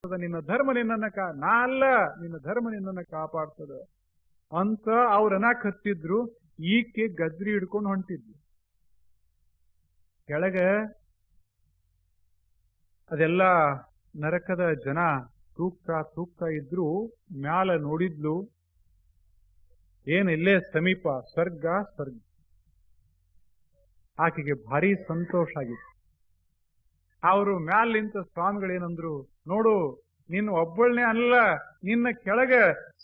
ನಿನ್ನ ಧರ್ಮ ನಿನ್ನನ್ನ ನಾ ಅಲ್ಲ, ನಿನ್ನ ಧರ್ಮ ನಿನ್ನನ್ನ ಕಾಪಾಡ್ತದ ಅಂತ ಅವ್ರನ್ನ ಕತ್ತಿದ್ರು. ಈಕೆ ಗದ್ರಿ ಹಿಡ್ಕೊಂಡು ಹೊಂಟಿದ್ಲು ಕೆಳಗ. ಅದೆಲ್ಲ ನರಕದ ಜನ ತೂಗ್ತಾ ಇದ್ರು. ಮ್ಯಾಲ ನೋಡಿದ್ಲು, ಏನ್ ಇಲ್ಲೇ ಸಮೀಪ ಸ್ವರ್ಗ. ಆಕೆಗೆ ಭಾರಿ ಸಂತೋಷ ಆಗಿತ್ತು. ಅವರು ಮ್ಯಾಲ ನಿಂತ ಸ್ವಾಮಿಗಳೇನಂದ್ರು, ನೋಡು ನಿನ್ನ ಒಬ್ಬಳನೆ ಅಲ್ಲ, ನಿನ್ನ ಕೆಳಗ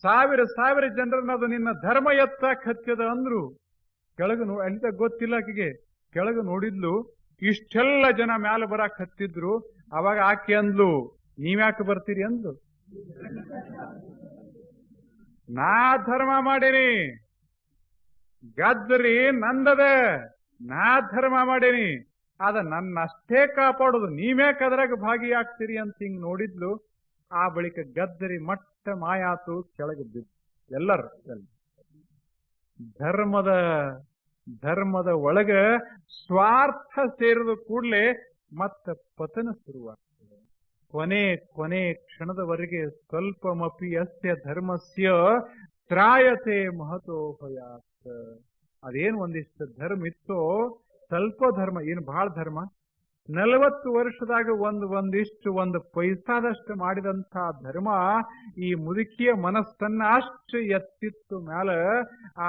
ಸಾವಿರ ಜನರನ್ನದು ನಿನ್ನ ಧರ್ಮ ಎತ್ತಾಕ್ ಹತ್ಯದ ಅಂದ್ರು. ಕೆಳಗ ಅಂತ ಗೊತ್ತಿಲ್ಲ ಆಕೆಗೆ. ಕೆಳಗ ನೋಡಿದ್ಲು, ಇಷ್ಟೆಲ್ಲ ಜನ ಮ್ಯಾಲ ಬರಾಕ್ ಹತ್ತಿದ್ರು. ಅವಾಗ ಆಕೆ ಅಂದ್ಲು, ನೀವ್ಯಾಕೆ ಬರ್ತೀರಿ ಅಂದ್ಲು. ನಾ ಧರ್ಮ ಮಾಡೇನಿ, ಗದ್ರಿ ನಂದದ, ನಾ ಧರ್ಮ ಮಾಡೇನಿ, ಅದ ನನ್ನಷ್ಟೇ ಕಾಪಾಡೋದು, ನೀವ್ಯಾಕೆ ಅದ್ರಾಗ ಭಾಗಿಯಾಗ್ತೀರಿ ಅಂತ ಹಿಂಗ್ ನೋಡಿದ್ಲು. ಆ ಬಳಿಕ ಗದ್ದರಿ ಮಟ್ಟ ಮಾಯಾತು, ಕೆಳಗೆ ಬಿದ್ದು ಎಲ್ಲರೂ. ಧರ್ಮದ ಒಳಗ ಸ್ವಾರ್ಥ ಸೇರಿದ ಕೂಡಲೇ ಮತ್ತ ಪತನ ಶುರುವಾಗ್ತದೆ. ಕೊನೆ ಕ್ಷಣದವರೆಗೆ ಸ್ವಲ್ಪಮಪಿ ಅಸ್ಯ ಧರ್ಮಸ್ಯ ತ್ರಾಯತೆ ಮಹತೋ ಭಯಾತ್. ಅದೇನು ಒಂದಿಷ್ಟು ಧರ್ಮ ಇತ್ತೋ, ಸ್ವಲ್ಪ ಧರ್ಮ, ಏನು ಬಹಳ ಧರ್ಮ, 40 ವರ್ಷದಾಗ ಒಂದು ಪೈಸಾದಷ್ಟು ಮಾಡಿದಂಥ ಧರ್ಮ ಈ ಮುದುಕಿಯ ಮನಸ್ಸನ್ನ ಅಷ್ಟು ಎತ್ತಿತ್ತು ಮ್ಯಾಲ. ಆ